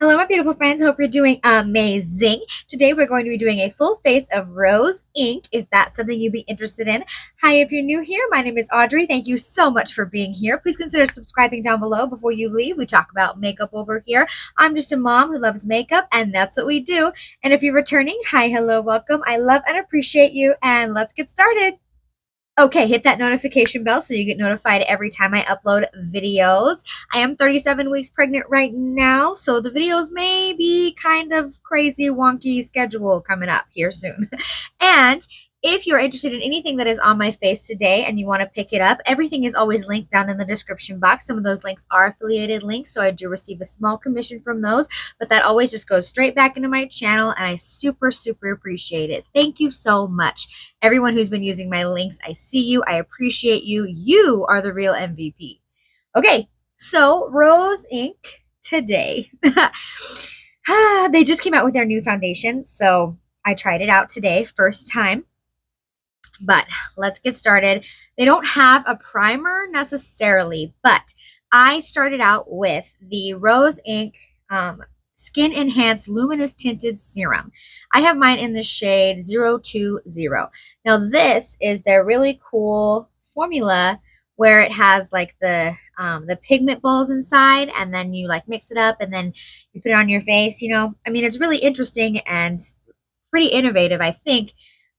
Hello, my beautiful friends. Hope you're doing amazing. Today, we're going to be doing a full face of rose ink, if that's something you'd be interested in. Hi, if you're new here, my name is Audrey. Thank you so much for being here. Please consider subscribing down below before you leave. We talk about makeup over here. I'm just a mom who loves makeup, and that's what we do. And if you're returning, hi, hello, welcome. I love and appreciate you, and let's get started. Okay, hit that notification bell so you get notified every time I upload videos. I am 37 weeks pregnant right now, so the videos may be kind of crazy, wonky schedule coming up here soon. And if you're interested in anything that is on my face today and you want to pick it up, everything is always linked down in the description box. Some of those links are affiliated links, so I do receive a small commission from those, but that always just goes straight back into my channel, and I super, super appreciate it. Thank you so much. Everyone who's been using my links, I see you. I appreciate you. You are the real MVP. Okay, so Rose Ink today. They just came out with their new foundation, so I tried it out today, first time. But let's get started. They don't have a primer necessarily, but I started out with the Rose Ink Skin Enhanced Luminous Tinted Serum. I have mine in the shade 020. Now this is their really cool formula where it has like the pigment balls inside, and then you like mix it up and then you put it on your face, you know. I mean, it's really interesting and pretty innovative, I think,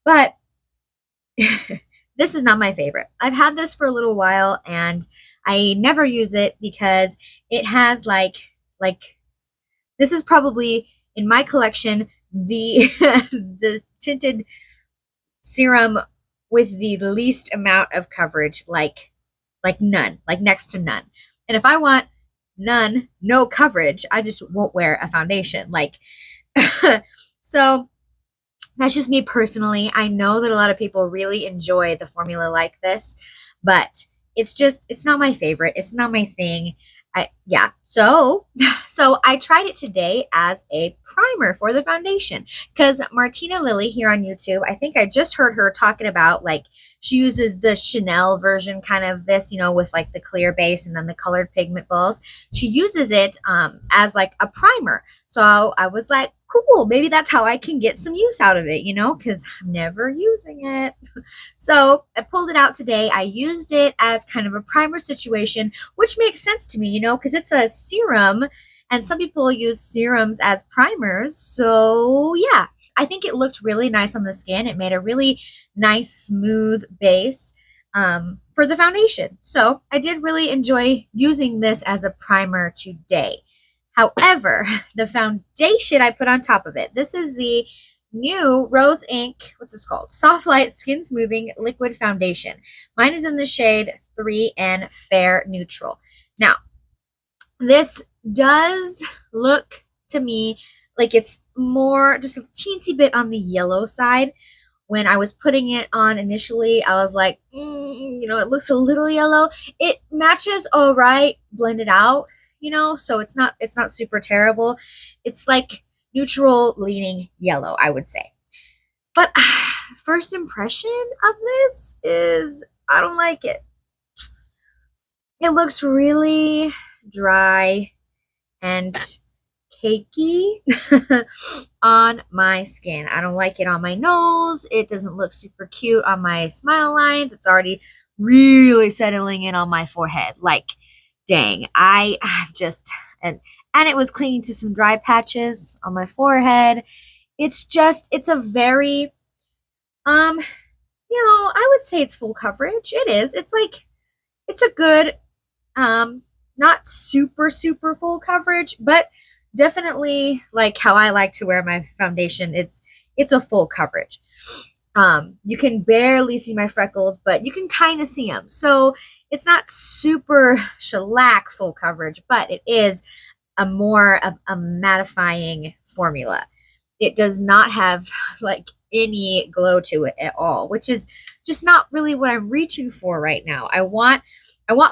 but this is not my favorite. I've had this for a little while and I never use it because it has like this is probably in my collection the the tinted serum with the least amount of coverage, like none, like next to none. And if I want none, no coverage, I just won't wear a foundation. Like so that's just me personally. I know that a lot of people really enjoy the formula like this, but it's not my favorite. It's not my thing. Yeah. So I tried it today as a primer for the foundation because Martina Lily here on YouTube, I think I just heard her talking about like she uses the Chanel version kind of this, you know, with like the clear base and then the colored pigment balls. She uses it as like a primer. So I was like, cool, maybe that's how I can get some use out of it, you know, because I'm never using it. So I pulled it out today. I used it as kind of a primer situation, which makes sense to me, you know, because it's a serum and some people use serums as primers. So yeah, I think it looked really nice on the skin. It made a really nice, smooth base for the foundation. So I did really enjoy using this as a primer today. However, the foundation I put on top of it, this is the new Rose Ink, what's this called? Softlight Skin Smoothing Liquid Foundation. Mine is in the shade 3 and Fair Neutral. Now, this does look to me like it's more, just a teensy bit on the yellow side. When I was putting it on initially, I was like, you know, it looks a little yellow. It matches all right, blended out, you know, so it's not super terrible. It's like neutral leaning yellow, I would say. But first impression of this is I don't like it. It looks really dry and cakey on my skin. I don't like it on my nose. It doesn't look super cute on my smile lines. It's already really settling in on my forehead. Like, dang, I just, and it was clinging to some dry patches on my forehead. It's a very, you know, I would say it's full coverage. It is. It's like, it's a good, not super, super full coverage, but definitely like how I like to wear my foundation. It's a full coverage. You can barely see my freckles, but you can kind of see them. So it's not super shellac full coverage, but it is a more of a mattifying formula. It does not have like any glow to it at all, which is just not really what I'm reaching for right now. I want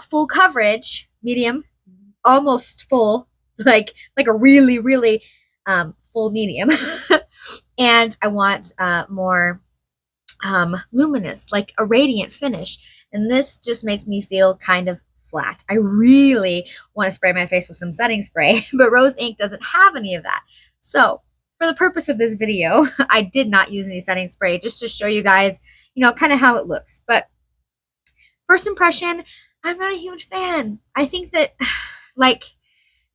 full coverage, medium, almost full, like a really, really full medium. And I want more luminous, like a radiant finish. And this just makes me feel kind of flat. I really want to spray my face with some setting spray, but Rose Ink doesn't have any of that. So for the purpose of this video, I did not use any setting spray just to show you guys, kind of how it looks. But first impression, I'm not a huge fan. I think that like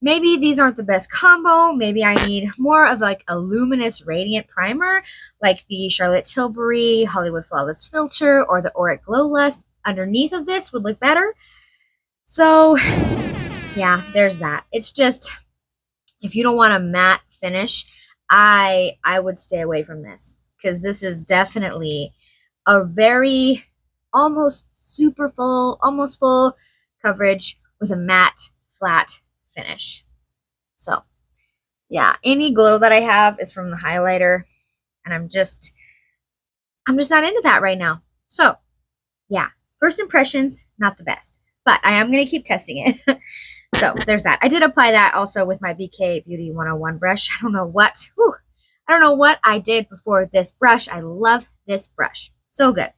maybe these aren't the best combo. Maybe I need more of like a luminous radiant primer, like the Charlotte Tilbury Hollywood Flawless Filter or the Auric Glow Lust underneath of this would look better. So yeah, there's that. It's just, if you don't want a matte finish, I would stay away from this, because this is definitely a very almost super full, almost full coverage with a matte flat finish. So yeah, any glow that I have is from the highlighter, and I'm just not into that right now. So yeah, first impressions, not the best, but I am going to keep testing it. So there's that. I did apply that also with my BK Beauty 101 brush. I don't know what I did before this brush. I love this brush. So good.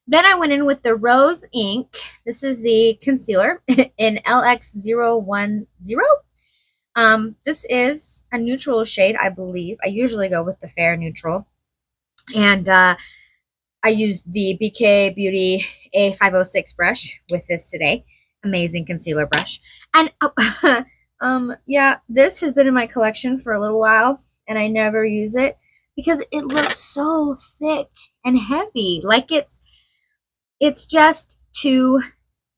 Then I went in with the Rose Ink. This is the concealer in LX010. This is a neutral shade, I believe. I usually go with the fair neutral. And I used the BK Beauty A506 brush with this today. Amazing concealer brush. And yeah, this has been in my collection for a little while, and I never use it because it looks so thick and heavy. Like it's just too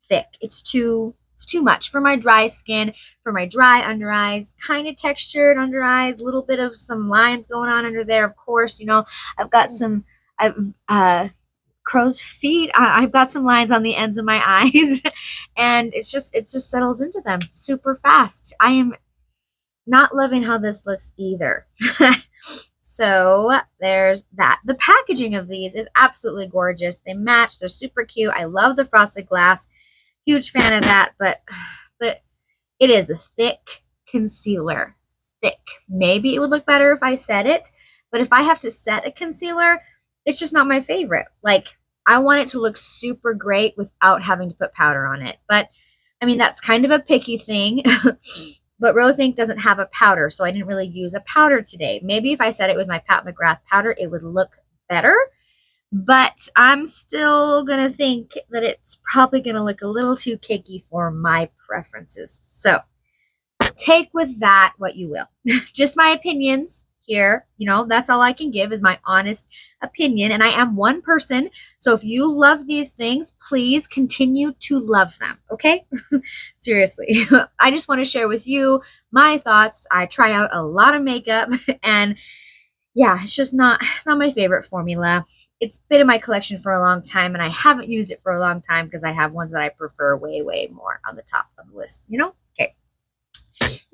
thick. It's too much for my dry skin, for my dry under eyes, kind of textured under eyes, a little bit of some lines going on under there. Of course, I've got some crow's feet. I've got some lines on the ends of my eyes, and it just settles into them super fast. I am not loving how this looks either. So there's that. The packaging of these is absolutely gorgeous. They match. They're super cute. I love the frosted glass. Huge fan of that, but it is a thick concealer. Thick. Maybe it would look better if I set it, but if I have to set a concealer, it's just not my favorite. Like, I want it to look super great without having to put powder on it. But I mean, that's kind of a picky thing. But Rose Ink doesn't have a powder, so I didn't really use a powder today. Maybe if I set it with my Pat McGrath powder, it would look better. But I'm still going to think that it's probably going to look a little too cakey for my preferences. So take with that what you will. Just my opinions here. That's all I can give is my honest opinion. And I am one person. So if you love these things, please continue to love them. Okay? Seriously. I just want to share with you my thoughts. I try out a lot of makeup, and yeah, it's not my favorite formula. It's been in my collection for a long time, and I haven't used it for a long time because I have ones that I prefer way, way more on the top of the list, Okay.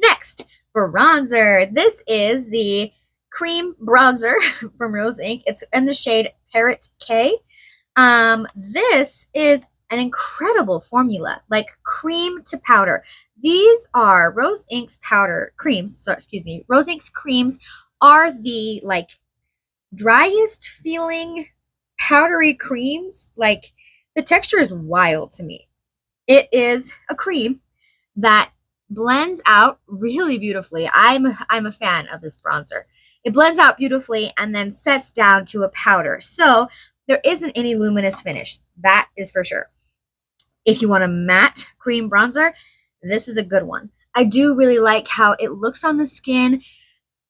Next, bronzer. This is the cream bronzer from Rose Ink. It's in the shade Parrot K. This is an incredible formula, like cream to powder. These are Rose Ink's creams. So, excuse me. Rose Ink's creams are the driest feeling powdery creams. Like, the texture is wild to me. It is a cream that blends out really beautifully. I'm a fan of this bronzer. It blends out beautifully and then sets down to a powder. So there isn't any luminous finish. That is for sure. If you want a matte cream bronzer, this is a good one. I do really like how it looks on the skin.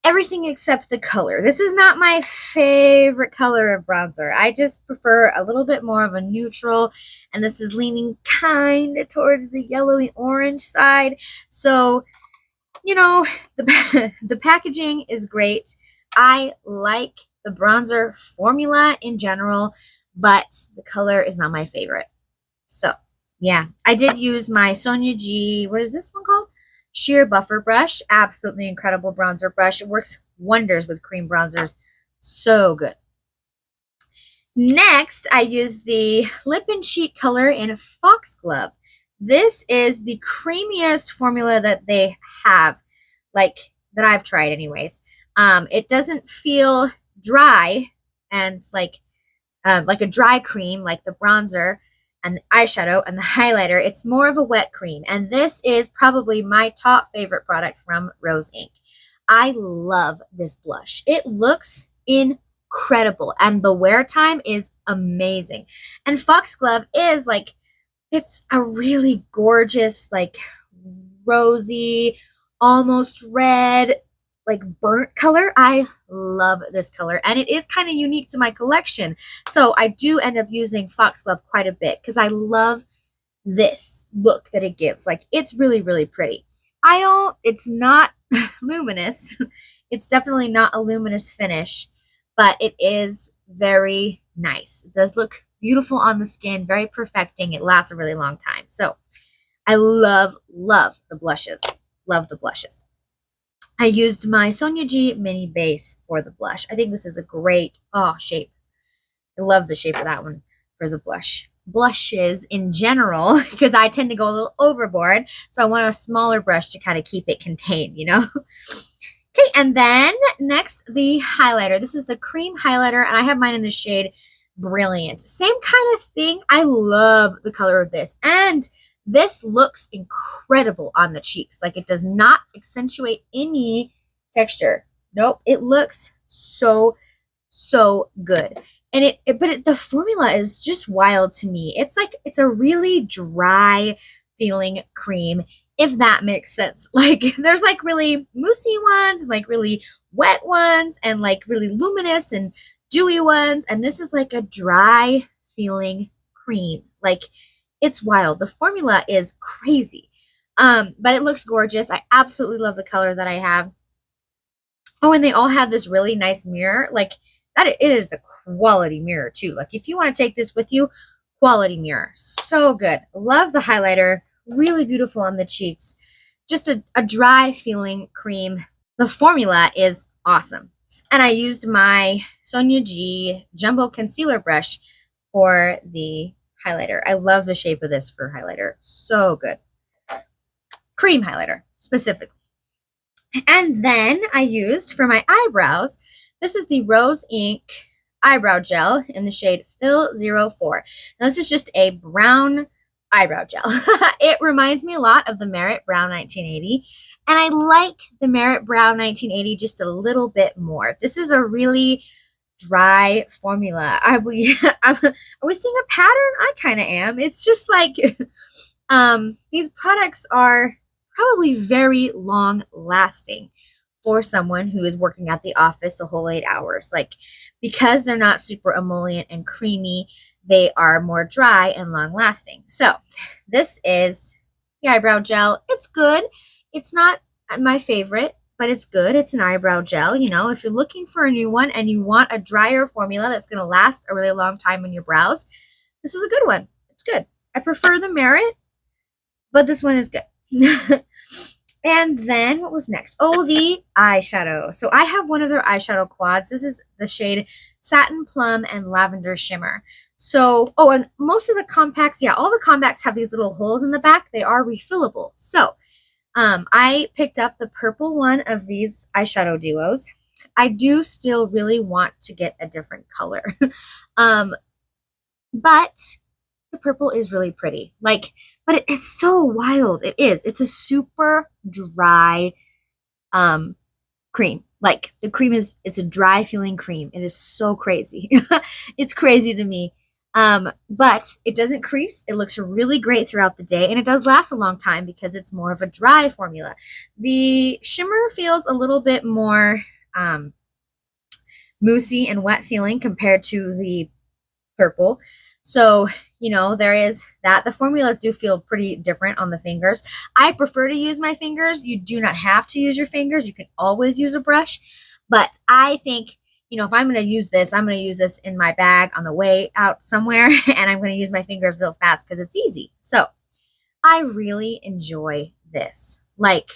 Everything except the color. This is not my favorite color of bronzer. I just prefer a little bit more of a neutral, and this is leaning kind of towards the yellowy orange side. So, the packaging is great. I like the bronzer formula in general, but the color is not my favorite. So, yeah, I did use my Sonia G, what is this one called? Sheer Buffer Brush. Absolutely incredible bronzer brush. It works wonders with cream bronzers. So good. Next, I used the Lip and Cheek color in Foxglove. This is the creamiest formula that they have, that I've tried anyways. It doesn't feel dry and like a dry cream like the bronzer. and the eyeshadow and the highlighter. It's more of a wet cream, and this is probably my top favorite product from Rose Inc. I love this blush. It looks incredible, and the wear time is amazing. And Foxglove is like, it's a really gorgeous, like rosy, almost red, like burnt color. I love this color, and it is kind of unique to my collection. So I do end up using Foxglove quite a bit because I love this look that it gives. Like, it's really, really pretty. It's not luminous. It's definitely not a luminous finish, but it is very nice. It does look beautiful on the skin, very perfecting. It lasts a really long time. So I love, love the blushes. Love the blushes. I used my Sonia G Mini Base for the blush. I think this is a great shape. I love the shape of that one for the blush. Blushes in general, because I tend to go a little overboard, so I want a smaller brush to kind of keep it contained, you know? Okay, and then next, the highlighter. This is the cream highlighter, and I have mine in the shade Brilliant. Same kind of thing. I love the color of this, and this looks incredible on the cheeks. Like, it does not accentuate any texture. Nope, it looks so, so good. And the formula is just wild to me. It's like, it's a really dry feeling cream, if that makes sense. Like, there's like really moussey ones, and like really wet ones, and like really luminous and dewy ones. And this is like a dry feeling cream. Like, it's wild. The formula is crazy. But it looks gorgeous. I absolutely love the color that I have. Oh, and they all have this really nice mirror. Like, that, it is a quality mirror too. Like, if you want to take this with you, quality mirror. So good. Love the highlighter. Really beautiful on the cheeks. Just a dry feeling cream. The formula is awesome. And I used my Sonia G Jumbo Concealer Brush for the highlighter. I love the shape of this for highlighter. So good. Cream highlighter, specifically. And then I used for my eyebrows, this is the Rose Inc Eyebrow Gel in the shade Fill 04. Now, this is just a brown eyebrow gel. It reminds me a lot of the Merit Brow 1980, and I like the Merit Brow 1980 just a little bit more. This is a really dry formula. Are we seeing a pattern? I kind of am. It's just like these products are probably very long lasting for someone who is working at the office a whole 8 hours. Like, because they're not super emollient and creamy, they are more dry and long lasting. So this is the eyebrow gel. It's good. It's not my favorite, but it's good. It's an eyebrow gel. You know, if you're looking for a new one and you want a drier formula that's going to last a really long time on your brows, this is a good one. It's good. I prefer the Merit, but this one is good. And then what was next? Oh, the eyeshadow. So I have one of their eyeshadow quads. This is the shade Satin, Plum, and Lavender Shimmer. So, oh, and most of the compacts, yeah, all the compacts have these little holes in the back. They are refillable. So I picked up the purple one of these eyeshadow duos. I do still really want to get a different color. But the purple is really pretty. Like, but it's so wild. It is. It's a super dry cream. Like, the cream it's a dry feeling cream. It is so crazy. It's crazy to me. But it doesn't crease. It looks really great throughout the day, and it does last a long time because it's more of a dry formula. The shimmer feels a little bit more moussey and wet feeling compared to the purple. So, you know, there is that. The formulas do feel pretty different on the fingers. I prefer to use my fingers. You do not have to use your fingers. You can always use a brush. But I think, you know, if I'm going to use this, I'm going to use this in my bag on the way out somewhere, and I'm going to use my fingers real fast because it's easy. So I really enjoy this. Like,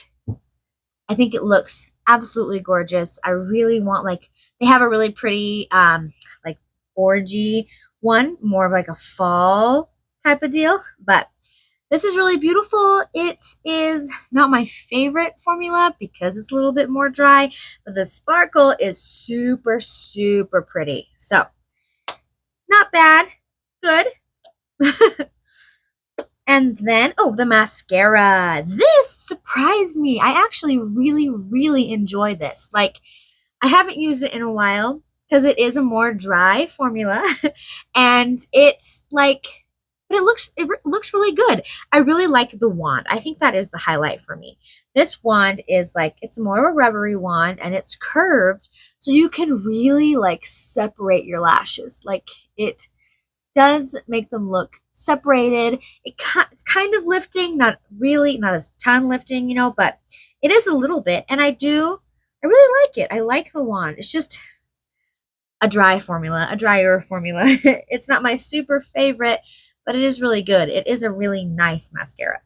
I think it looks absolutely gorgeous. I really want, like, they have a really pretty, like, orangey one, more of like a fall type of deal, but this is really beautiful. It is not my favorite formula because it's a little bit more dry, but the sparkle is super, super pretty. So not bad, good. And then, oh, the mascara. This surprised me. I actually really, really enjoy this. Like, I haven't used it in a while because it is a more dry formula and it's like, but it looks really good. I really like the wand. I think that is the highlight for me. This wand is like, it's more of a rubbery wand and it's curved so you can really like separate your lashes. Like it does make them look separated. It's kind of lifting, not really, not a ton lifting, but it is a little bit. And I really like it. I like the wand. It's just a drier formula. It's not my super favorite, but it is really good. It is a really nice mascara.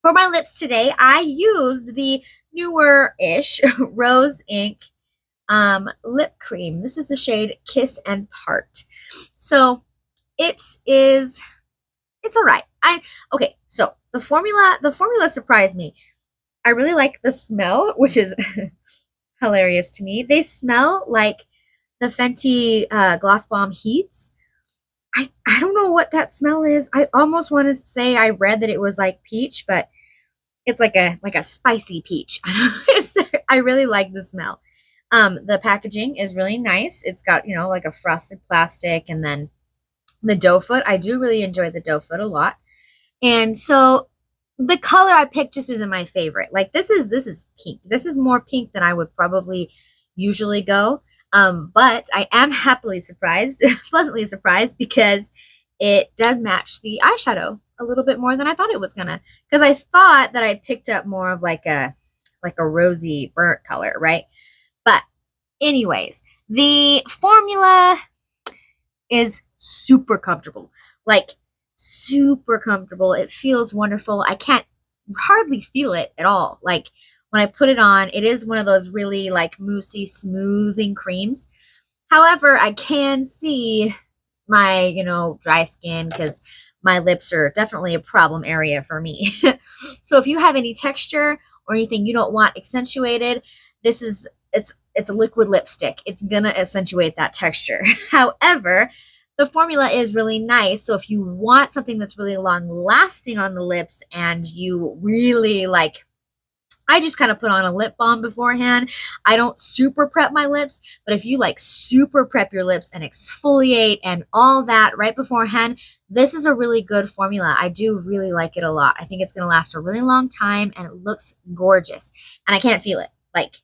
For my lips today, I used the newer-ish Rose Ink lip cream. This is the shade Kiss and Part. So it's all right. Okay, so the formula surprised me. I really like the smell, which is hilarious to me. They smell like the Fenty Gloss Bomb Heats. I don't know what that smell is. I almost want to say I read that it was like peach, but it's like a spicy peach. I really like the smell. The packaging is really nice. It's got, like a frosted plastic, and then the doe foot. I do really enjoy the doe foot a lot. And so the color I picked just isn't my favorite. Like this is pink. This is more pink than I would probably usually go. But I am happily surprised, pleasantly surprised, because it does match the eyeshadow a little bit more than I thought it was gonna. Because I thought that I'd picked up more of like a rosy burnt color, right? But anyways, the formula is super comfortable. Like super comfortable. It feels wonderful. I can't hardly feel it at all. Like when I put it on, it is one of those really like moussey smoothing creams. However, I can see my, dry skin because my lips are definitely a problem area for me. So if you have any texture or anything you don't want accentuated, it's a liquid lipstick. It's gonna accentuate that texture. However, the formula is really nice. So if you want something that's really long lasting on the lips and you really like, I just kind of put on a lip balm beforehand. I don't super prep my lips, but if you like super prep your lips and exfoliate and all that right beforehand, this is a really good formula. I do really like it a lot. I think it's going to last a really long time and it looks gorgeous. And I can't feel it. Like,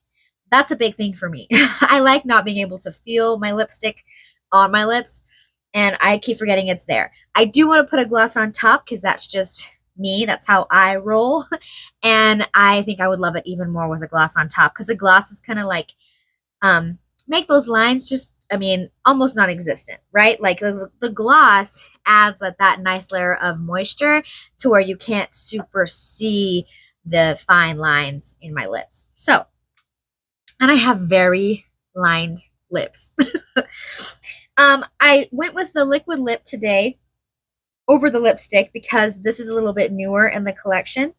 that's a big thing for me. I like not being able to feel my lipstick on my lips, and I keep forgetting it's there. I do want to put a gloss on top because that's just me. That's how I roll. And I think I would love it even more with a gloss on top because the gloss is kind of like make those lines just, almost non-existent, right? Like the gloss adds that nice layer of moisture to where you can't super see the fine lines in my lips. So, and I have very lined lips. I went with the liquid lip today over the lipstick because this is a little bit newer in the collection.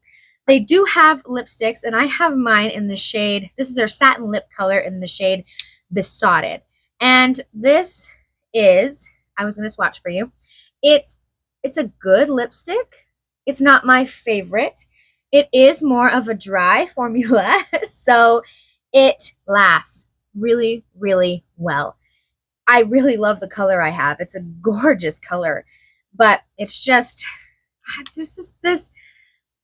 They do have lipsticks, and I have mine in the shade, this is their satin lip color in the shade Besotted. And this is, I was going to swatch for you. It's a good lipstick. It's not my favorite. It is more of a dry formula, so it lasts really, really well. I really love the color I have. It's a gorgeous color, but it's just this,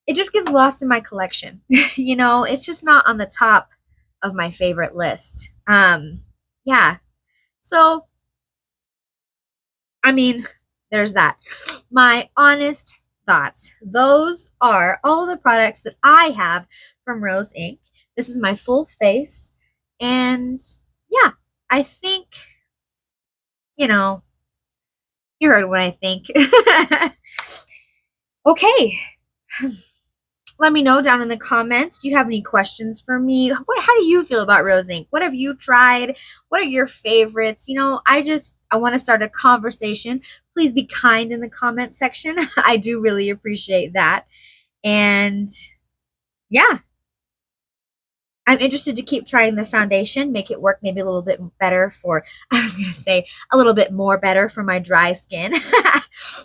it just gets lost in my collection. It's just not on the top of my favorite list. Yeah. So, there's that. My honest thoughts. Those are all the products that I have from Rose Inc. This is my full face. And yeah, I think, you heard what I think. Okay. Let me know down in the comments. Do you have any questions for me? How do you feel about Rose Inc? What have you tried? What are your favorites? I want to start a conversation. Please be kind in the comment section. I do really appreciate that. And yeah, I'm interested to keep trying the foundation, make it work maybe a little bit better I was going to say a little bit more better for my dry skin.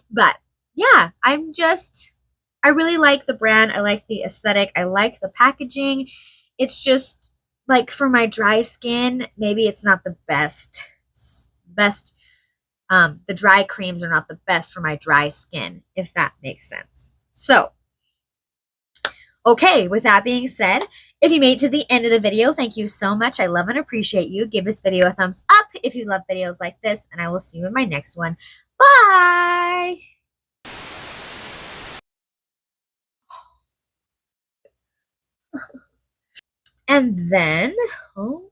But yeah, I'm just I really like the brand. I like the aesthetic. I like the packaging. It's just like for my dry skin, maybe it's not the best. The dry creams are not the best for my dry skin, if that makes sense. So, okay, with that being said, if you made it to the end of the video, thank you so much. I love and appreciate you. Give this video a thumbs up if you love videos like this, and I will see you in my next one. Bye! And then, oh,